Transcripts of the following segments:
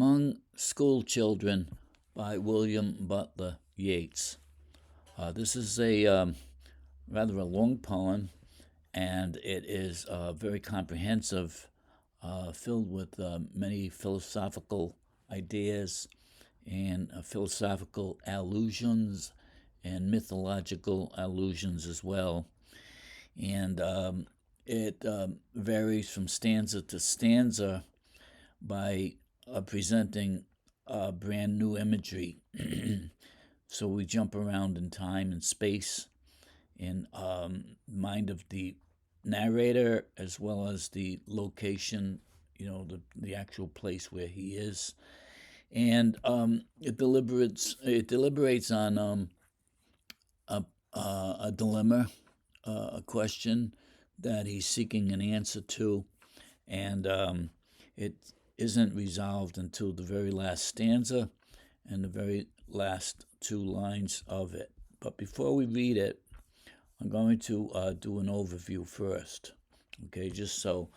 Among School Children by William Butler Yeats. This is a rather a long poem, and it is very comprehensive, filled with many philosophical ideas and philosophical allusions and mythological allusions as well. And it varies from stanza to stanza by presenting brand new imagery. So we jump around in time and space in mind of the narrator as well as the location, the actual place where he is. And it deliberates on a dilemma, a question that he's seeking an answer to, and it isn't resolved until the very last stanza and the very last two lines of it. But before we read it, I'm going to do an overview first, okay, just so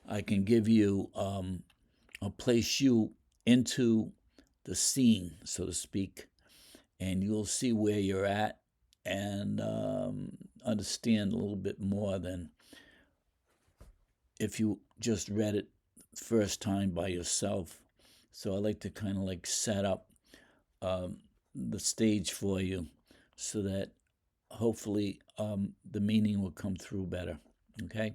I can give you, I'll place you into the scene, so to speak, and you'll see where you're at and understand a little bit more than if you just read it first time by yourself. So I like to kind of like set up the stage for you so that hopefully the meaning will come through better. Okay,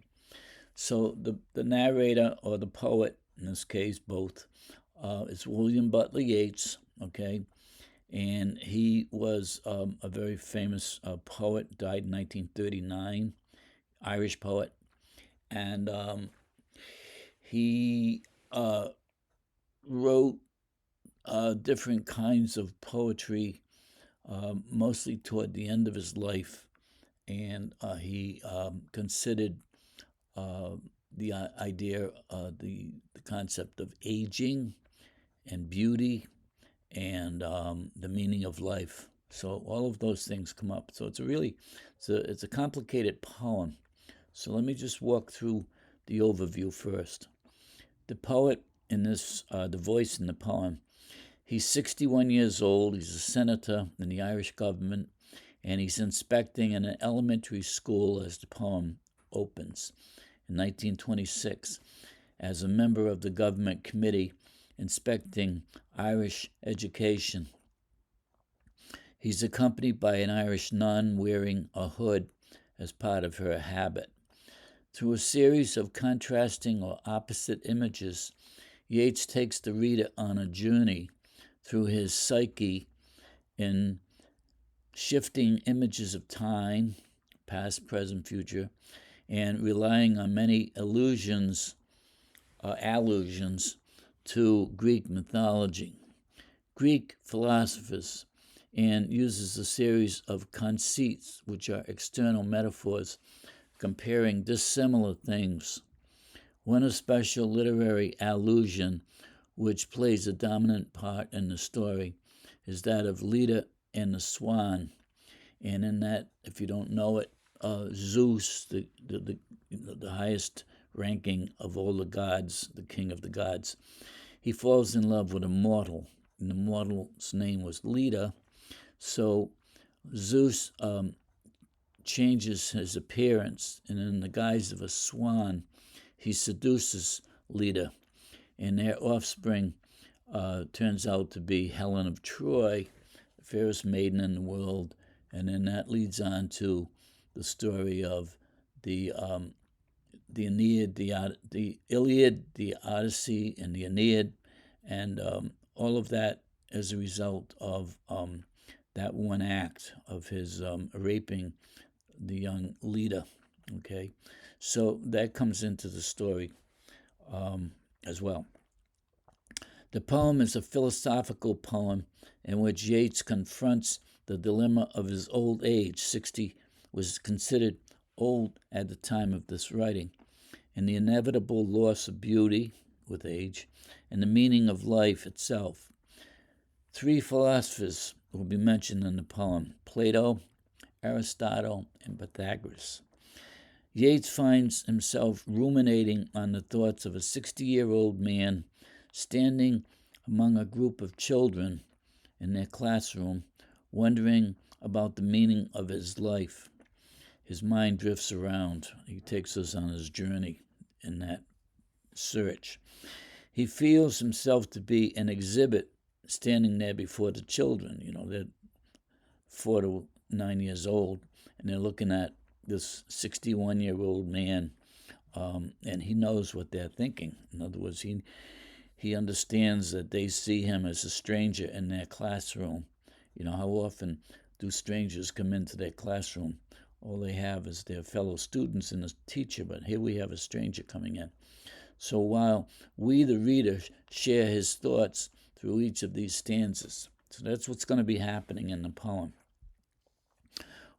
so the narrator, or the poet in this case, both, is William Butler Yeats. Okay, and he was a very famous poet, died in 1939, Irish poet, and he wrote different kinds of poetry, mostly toward the end of his life, and he considered the idea, the concept of aging and beauty and the meaning of life. So all of those things come up. So it's a complicated poem. So let me just walk through the overview first. The poet in this, the voice in the poem, he's 61 years old. He's a senator in the Irish government, and he's inspecting in an elementary school as the poem opens in 1926 as a member of the government committee inspecting Irish education. He's accompanied by an Irish nun wearing a hood as part of her habit. Through a series of contrasting or opposite images, Yeats takes the reader on a journey through his psyche in shifting images of time, past, present, future, and relying on many allusions to Greek mythology, Greek philosophers, and uses a series of conceits, which are external metaphors comparing dissimilar things. One especial literary allusion, which plays a dominant part in the story, is that of Leda and the Swan. And in that, if you don't know it, Zeus, the highest ranking of all the gods, the king of the gods, he falls in love with a mortal, and the mortal's name was Leda. So Zeus changes his appearance, and in the guise of a swan, he seduces Leda, and their offspring turns out to be Helen of Troy, the fairest maiden in the world, and then that leads on to the story of the Aeneid, the Iliad, the Odyssey, and the Aeneid, and all of that as a result of that one act of his raping the young Leda. Okay, so that comes into the story as well. The poem is a philosophical poem in which Yeats confronts the dilemma of his old age. 60 was considered old at the time of this writing, and the inevitable loss of beauty with age, and the meaning of life itself. Three philosophers will be mentioned in the poem: Plato, Aristotle, and Pythagoras. Yeats finds himself ruminating on the thoughts of a 60-year-old man standing among a group of children in their classroom, wondering about the meaning of his life. His mind drifts around. He takes us on his journey in that search. He feels himself to be an exhibit standing there before the children. They're 4 to 9 years old, and they're looking at this 61-year-old man, and he knows what they're thinking. In other words, he understands that they see him as a stranger in their classroom. How often do strangers come into their classroom? All they have is their fellow students and a teacher, but here we have a stranger coming in. So while we, the reader, share his thoughts through each of these stanzas. So that's what's going to be happening in the poem.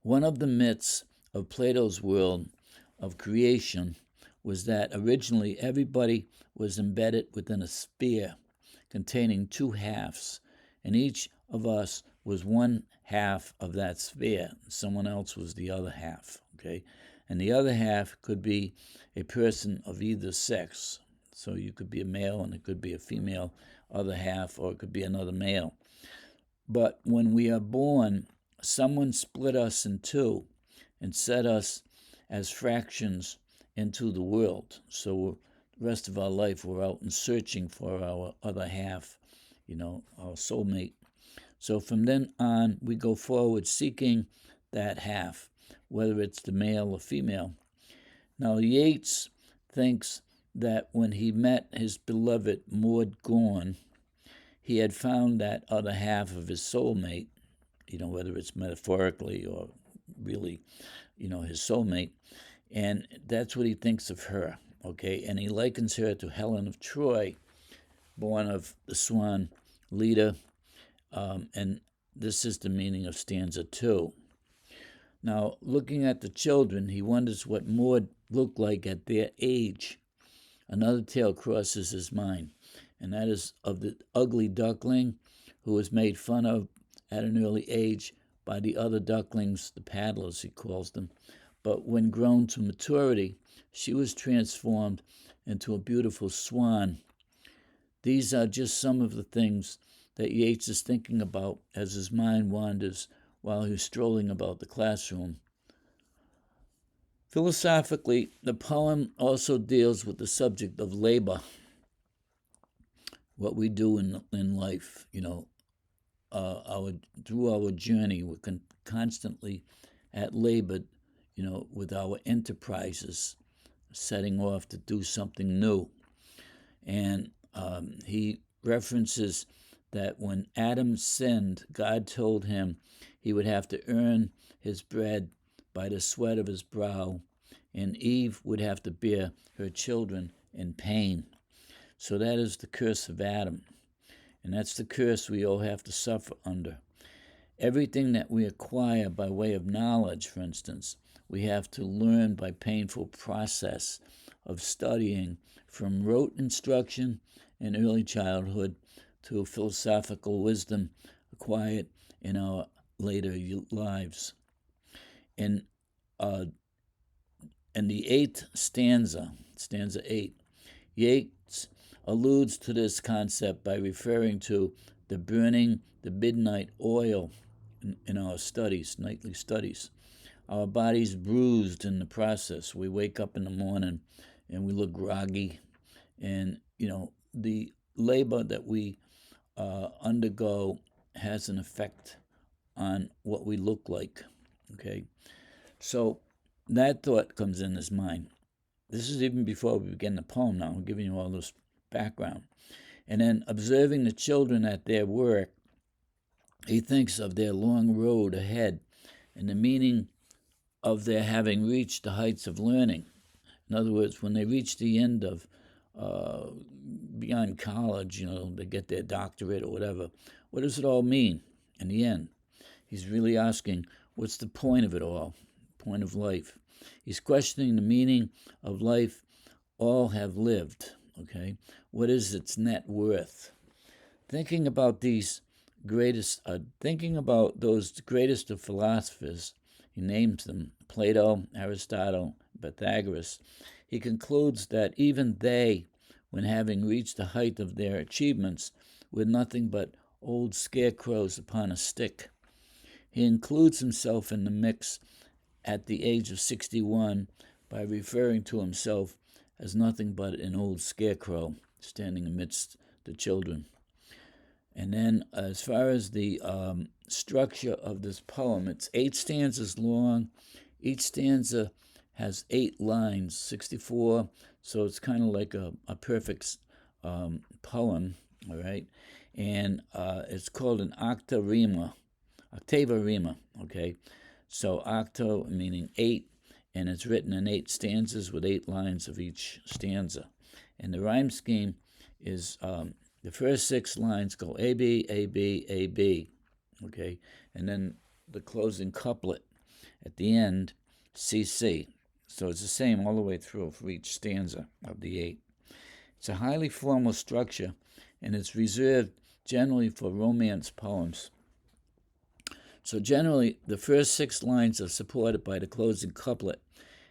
One of the myths of Plato's world of creation was that originally everybody was embedded within a sphere containing two halves, and each of us was one half of that sphere. Someone else was the other half, okay? And the other half could be a person of either sex. So you could be a male and it could be a female other half, or it could be another male. But when we are born, someone split us in two and set us as fractions into the world. So the rest of our life we're out and searching for our other half, our soulmate. So from then on, we go forward seeking that half, whether it's the male or female. Now, Yeats thinks that when he met his beloved Maud Gonne, he had found that other half of his soulmate, whether it's metaphorically or really, his soulmate, and that's what he thinks of her, okay? And he likens her to Helen of Troy, born of the swan Leda, and this is the meaning of stanza 2. Now, looking at the children, he wonders what Maud looked like at their age. Another tale crosses his mind, and that is of the ugly duckling who was made fun of at an early age by the other ducklings, the paddlers, he calls them. But when grown to maturity, she was transformed into a beautiful swan. These are just some of the things that Yeats is thinking about as his mind wanders while he's strolling about the classroom. Philosophically, the poem also deals with the subject of labor, what we do in life. Through our journey, we're constantly at labor, with our enterprises, setting off to do something new. And he references that when Adam sinned, God told him he would have to earn his bread by the sweat of his brow, and Eve would have to bear her children in pain. So that is the curse of Adam, and that's the curse we all have to suffer under. Everything that we acquire by way of knowledge, for instance, we have to learn by painful process of studying, from rote instruction in early childhood to philosophical wisdom acquired in our later lives. In the 8th stanza, stanza 8, Yeats alludes to this concept by referring to the burning the midnight oil in our studies, nightly studies. Our bodies bruised in the process. We wake up in the morning and we look groggy, and the labor that we undergo has an effect on what we look like, okay? So that thought comes in his mind. This is even before we begin the poem now. I'm giving you all this background. And then observing the children at their work, he thinks of their long road ahead and the meaning of their having reached the heights of learning. In other words, when they reach the end of beyond college, they get their doctorate or whatever, what does it all mean in the end? He's really asking, what's the point of it all, point of life? He's questioning the meaning of life all have lived, okay? What is its net worth? Thinking about those greatest of philosophers, he names them, Plato, Aristotle, Pythagoras, he concludes that even they, when having reached the height of their achievements, with nothing but old scarecrows upon a stick. He includes himself in the mix at the age of 61 by referring to himself as nothing but an old scarecrow standing amidst the children. And then, as far as the structure of this poem, it's 8 stanzas long. Each stanza has 8 lines, 64, so it's kind of like a perfect poem, all right? And it's called an octava rima, okay? So octo meaning 8, and it's written in 8 stanzas with 8 lines of each stanza. And the rhyme scheme is the first 6 lines go A, B, A, B, A, B, okay? And then the closing couplet at the end, C, C. So it's the same all the way through for each stanza of the 8. It's a highly formal structure, and it's reserved generally for romance poems. So generally, the first 6 lines are supported by the closing couplet,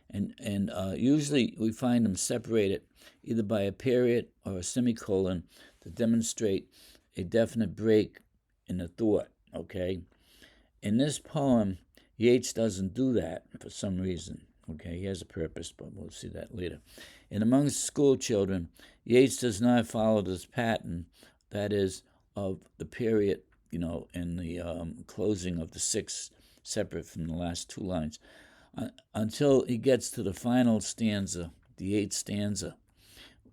and usually we find them separated either by a period or a semicolon to demonstrate a definite break in the thought, okay? In this poem, Yeats doesn't do that for some reason, okay? He has a purpose, but we'll see that later. And among school children, Yeats does not follow this pattern, that is, of the period, in the closing of the 6 separate from the last 2 lines, until he gets to the final stanza, the 8th stanza.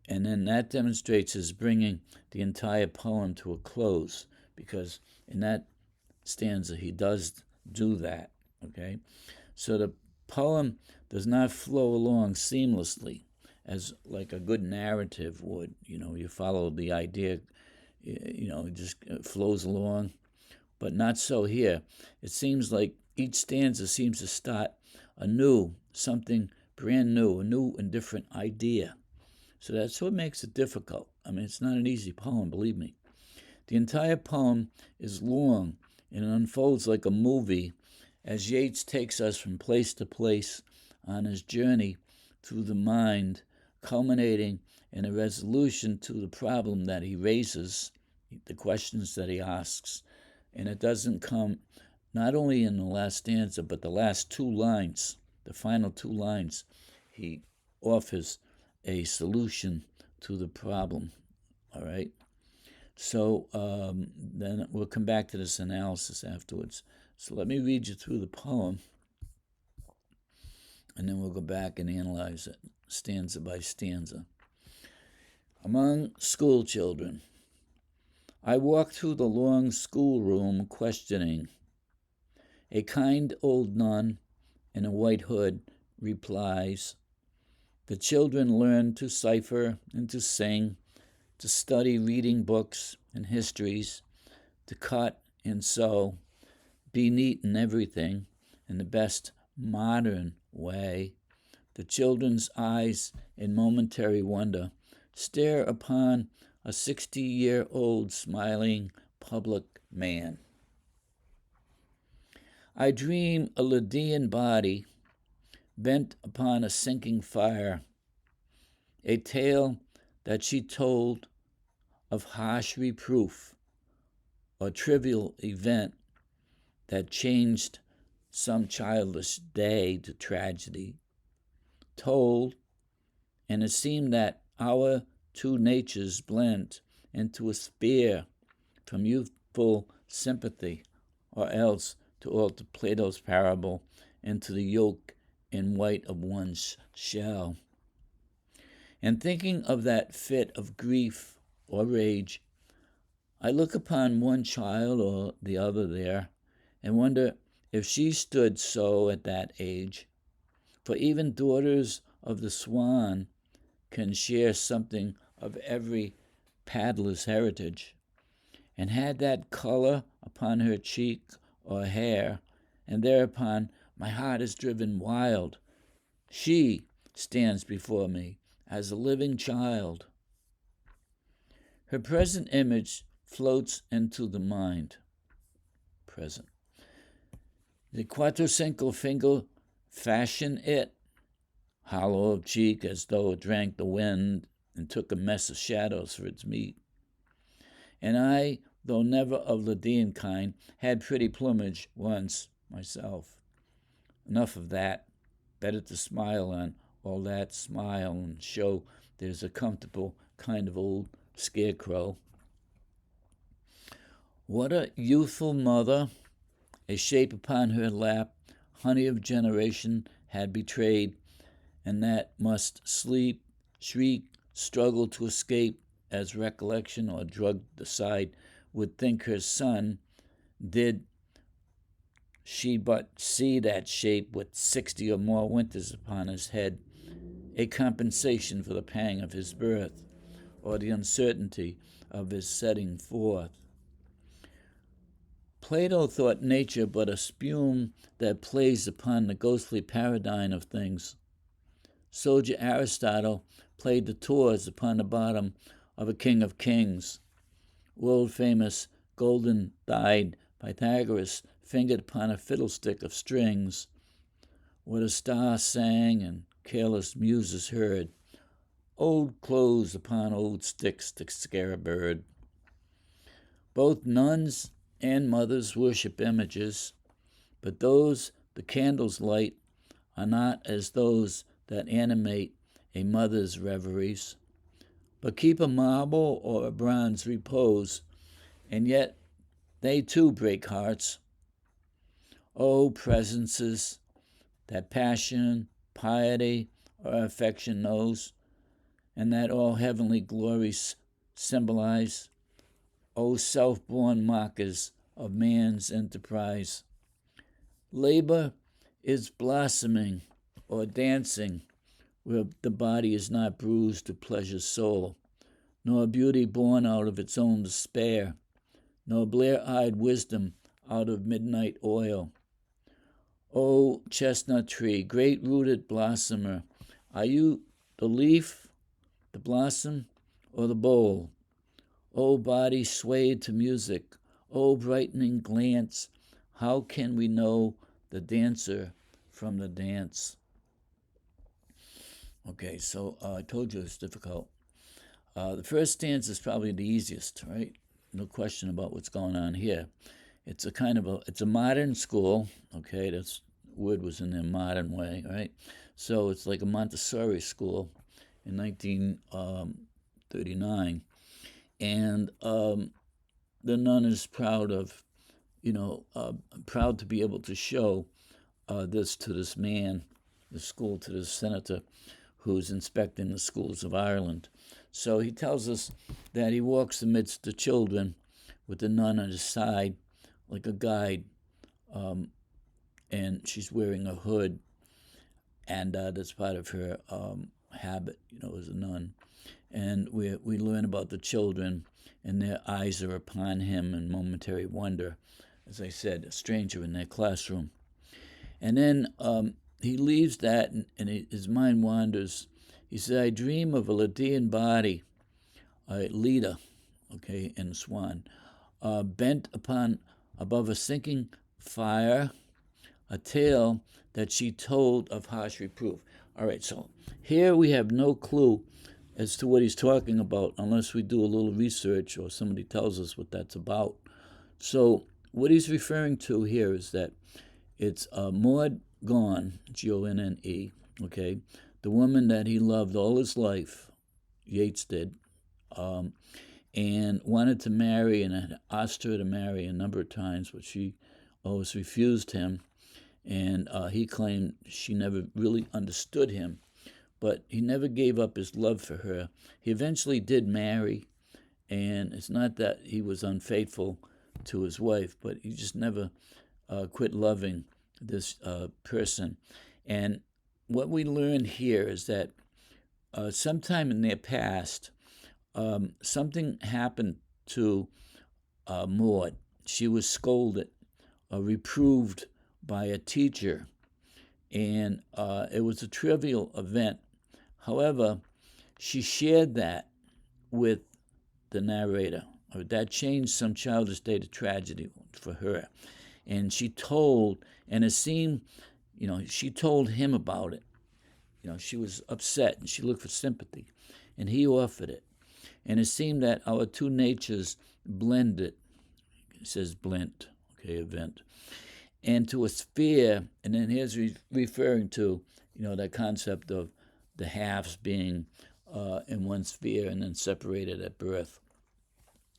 And then that demonstrates his bringing the entire poem to a close, because in that stanza he does do that, okay? So the poem does not flow along seamlessly as like a good narrative would. You follow the idea, it just flows along, but not so here. It seems like each stanza seems to start anew, something brand new, a new and different idea. So that's what makes it difficult. I mean, it's not an easy poem, believe me. The entire poem is long and it unfolds like a movie as Yeats takes us from place to place on his journey through the mind, culminating in a resolution to the problem that he raises, the questions that he asks. And it doesn't come not only in the last stanza, but the last 2 lines, the final 2 lines, he offers a solution to the problem, all right? So then we'll come back to this analysis afterwards. So let me read you through the poem, and then we'll go back and analyze it stanza by stanza. Among school children, I walk through the long schoolroom questioning. A kind old nun in a white hood replies. The children learn to cipher and to sing, to study reading books and histories, to cut and sew, be neat in everything in the best modern way. The children's eyes in momentary wonder stare upon a 60-year-old smiling public man. I dream a Lydian body bent upon a sinking fire, a tale that she told of harsh reproof or trivial event that changed some childish day to tragedy, told, and it seemed that our 2 natures blent into a spear from youthful sympathy, or else, to alter Plato's parable, into the yoke in white of one's shell. And thinking of that fit of grief or rage, I look upon one child or the other there and wonder if she stood so at that age. For even daughters of the swan can share something of every paddler's heritage, and had that color upon her cheek or hair, and thereupon my heart is driven wild. She stands before me as a living child. Her present image floats into the mind. Present. The quattro cinco finger fashion it, hollow of cheek as though it drank the wind and took a mess of shadows for its meat. And I, though never of Lydian kind, had pretty plumage once myself. Enough of that. Better to smile on all that smile and show there's a comfortable kind of old scarecrow. What a youthful mother, a shape upon her lap, honey of generation had betrayed, and that must sleep, shriek, struggle to escape, as recollection or drugged aside would think her son, did she but see that shape with 60 or more winters upon his head, a compensation for the pang of his birth, or the uncertainty of his setting forth. Plato thought nature but a spume that plays upon the ghostly paradigm of things. Soldier Aristotle played the tours upon the bottom of a king of kings. World-famous golden-thighed Pythagoras fingered upon a fiddlestick of strings. What a star sang and careless muses heard. Old clothes upon old sticks to scare a bird. Both nuns and mothers worship images, but those the candles light are not as those that animate a mother's reveries, but keep a marble or a bronze repose, and yet they too break hearts. Oh, presences that passion, piety, or affection knows, and that all heavenly glories symbolize. O self-born mockers of man's enterprise. Labor is blossoming or dancing where the body is not bruised to pleasure's soul, nor beauty born out of its own despair, nor blear-eyed wisdom out of midnight oil. O chestnut tree, great-rooted blossomer, are you the leaf, the blossom, or the bowl? O body swayed to music, O brightening glance, how can we know the dancer from the dance? Okay, so I told you it's difficult. The first stanza is probably the easiest, right? No question about what's going on here. It's a modern school, okay? That's word was in their modern way, right? So it's like a Montessori school in 1939. And the nun is proud to be able to show this to this man, the school to this senator who's inspecting the schools of Ireland. So he tells us that he walks amidst the children with the nun on his side like a guide, and she's wearing a hood, and that's part of her habit, as a nun. And we learn about the children, and their eyes are upon him in momentary wonder, as I said, a stranger in their classroom. And then he leaves that, and his mind wanders. He said, I dream of a Lydian body, a Leda, okay, in Swan, bent above a sinking fire, a tale that she told of harsh reproof. All right, so here we have no clue as to what he's talking about unless we do a little research or somebody tells us what that's about. So what he's referring to here is that it's Maud Gonne, Gonne, okay, the woman that he loved all his life, Yeats did, and wanted to marry and had asked her to marry a number of times, but she always refused him, and he claimed she never really understood him, but he never gave up his love for her. He eventually did marry, and it's not that he was unfaithful to his wife, but he just never quit loving this person. And what we learn here is that sometime in their past, something happened to Maud. She was scolded, reproved by a teacher, and it was a trivial event. However, she shared that with the narrator. That changed some childish day to tragedy for her. And she told, and it seemed, she told him about it. She was upset and she looked for sympathy, and he offered it. And it seemed that our two natures blended, it says blent, okay, event, into a sphere. And then here's referring to, that concept of the halves being in one sphere and then separated at birth.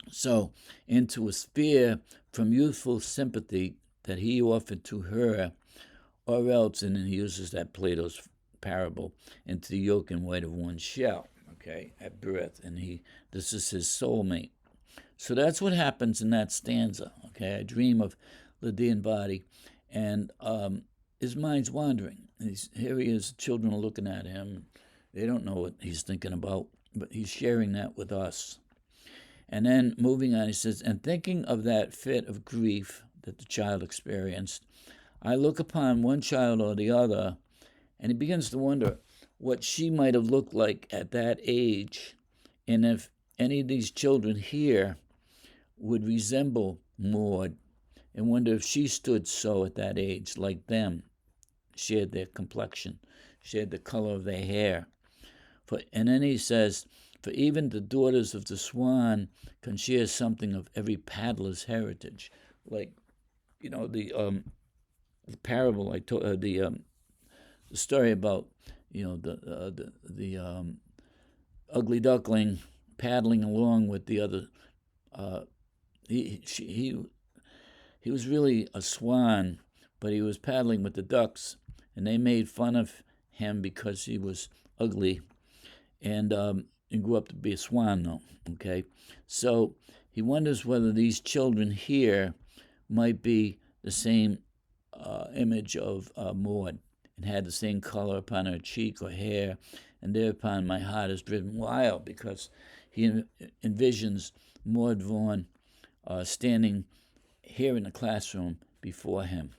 So, into a sphere from youthful sympathy that he offered to her, or else, and then he uses that Plato's parable, into the yolk and white of one shell, okay, at birth. And this is his soulmate. So that's what happens in that stanza, okay? I dream of Lydian body, and his mind's wandering. Here he is, children are looking at him. They don't know what he's thinking about, but he's sharing that with us. And then moving on, he says, and thinking of that fit of grief that the child experienced, I look upon one child or the other, and he begins to wonder what she might have looked like at that age, and if any of these children here would resemble Maud, and wonder if she stood so at that age, like them, shared their complexion, shared the color of their hair. And then he says, for even the daughters of the swan can share something of every paddler's heritage. Like, the parable I told, the story about, the ugly duckling paddling along with the other. He was really a swan, but he was paddling with the ducks, and they made fun of him because he was ugly, and grew up to be a swan, though. Okay, so he wonders whether these children here might be the same image of Maud, and had the same color upon her cheek or hair, and thereupon my heart is driven wild, because he envisions Maud Vaughn standing here in the classroom before him.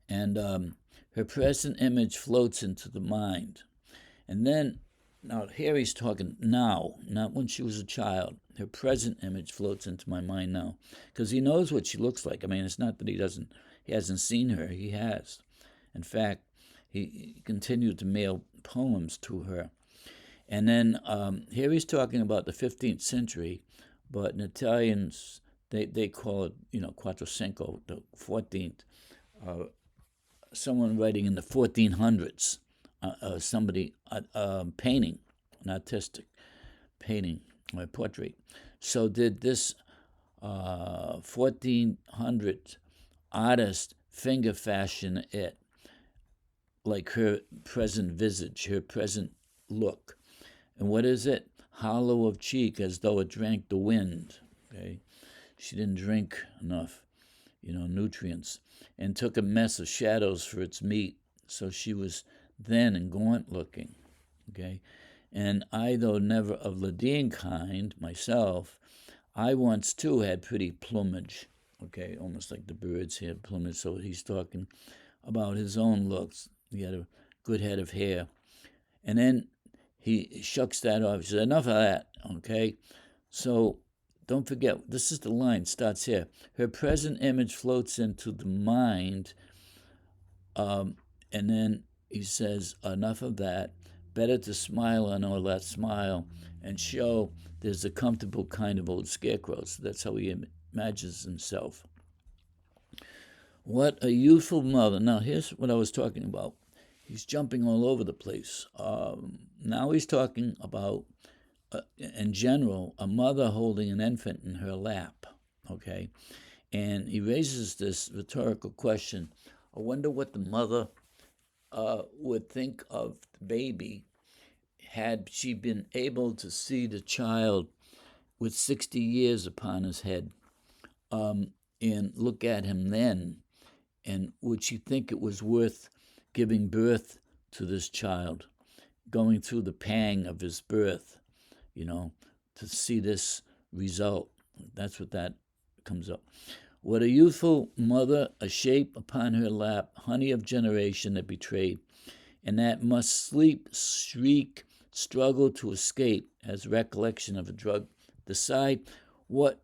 And her present image floats into the mind. And then, now here he's talking now, not when she was a child. Her present image floats into my mind now, because he knows what she looks like. I mean, it's not that he hasn't seen her. He has. In fact, he continued to mail poems to her. And then here he's talking about the 15th century, but in Italians, they call it, Quattrocenco, the 14th. Someone writing in the 1400s, somebody painting, an artistic painting or a portrait. So did this 1400 artist finger fashion it like her present visage, her present look. And what is it? Hollow of cheek, as though it drank the wind. Okay, she didn't drink enough, nutrients, and took a mess of shadows for its meat. So she was thin and gaunt looking. Okay, and I, though never of Lydian kind myself, I once too had pretty plumage. Okay, almost like the birds had plumage. So he's talking about his own looks. He had a good head of hair, and then he shucks that off. He says, enough of that, okay? So don't forget, this is the line, starts here. Her present image floats into the mind, and then he says, enough of that. Better to smile on all that smile and show there's a comfortable kind of old scarecrow. So that's how he imagines himself. What a youthful mother. Now, here's what I was talking about. He's jumping all over the place. Now he's talking about, in general, a mother holding an infant in her lap, okay? And he raises this rhetorical question. I wonder what the mother would think of the baby had she been able to see the child with 60 years upon his head, and look at him then, and would she think it was worth giving birth to this child, going through the pang of his birth, to see this result? That's what that comes up. What a youthful mother, a shape upon her lap, honey of generation that betrayed, and that must sleep, shriek, struggle to escape, as recollection of a drug, decide what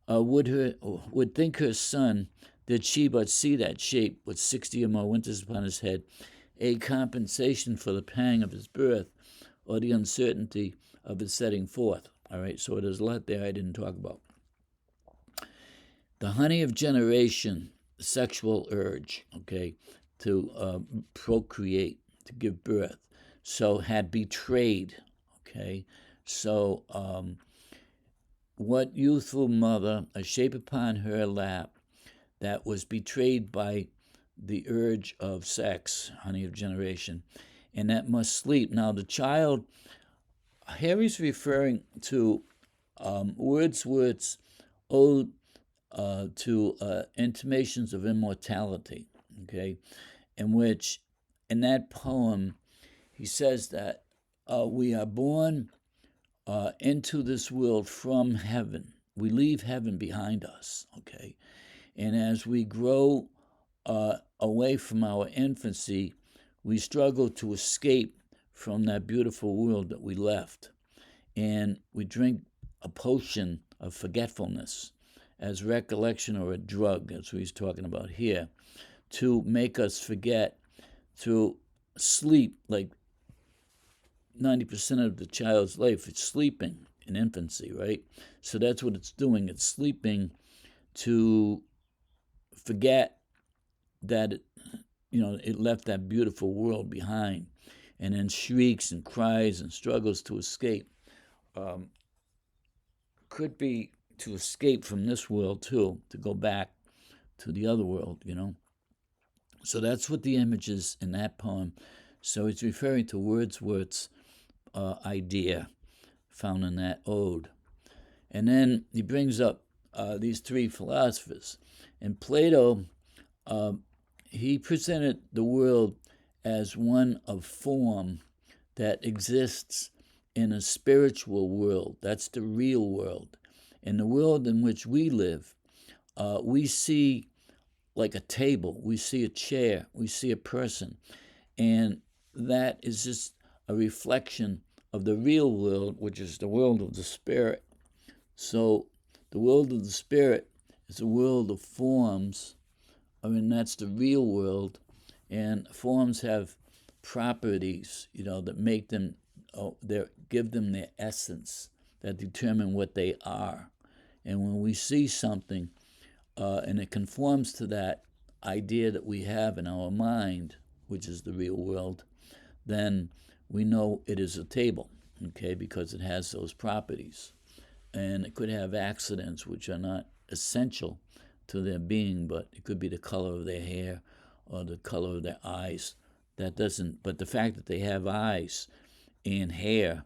would think her son, did she but see that shape with 60 or more winters upon his head, a compensation for the pang of his birth, or the uncertainty of its setting forth. All right, so there's a lot there I didn't talk about. The honey of generation, sexual urge, okay, to procreate, to give birth, so had betrayed, okay. So what youthful mother, a shape upon her lap, that was betrayed by the urge of sex, honey of generation, and that must sleep. Now, the child, here he's referring to Wordsworth's ode to intimations of immortality, okay, in which, in that poem, he says that we are born into this world from heaven. We leave heaven behind us, okay? And as we grow away from our infancy, we struggle to escape from that beautiful world that we left. And we drink a potion of forgetfulness as recollection or a drug, as he's talking about here, to make us forget, to sleep. Like 90% of the child's life, it's sleeping in infancy, right? So that's what it's doing. It's sleeping to forget that it left that beautiful world behind, and then shrieks and cries and struggles to escape. Could be to escape from this world too, to go back to the other world, So that's what the image is in that poem. So it's referring to Wordsworth's idea found in that ode. And then he brings up these three philosophers. And Plato, he presented the world as one of form that exists in a spiritual world. That's the real world. In the world in which we live, we see like a table, we see a chair, we see a person, and that is just a reflection of the real world, which is the world of the spirit. So the world of the spirit is a world of forms. I mean, that's the real world, and forms have properties, that make them, give them their essence, that determine what they are. And when we see something, and it conforms to that idea that we have in our mind, which is the real world, then we know it is a table, okay, because it has those properties. And it could have accidents which are not essential to their being, but it could be the color of their hair or the color of their eyes. That doesn't, but the fact that they have eyes and hair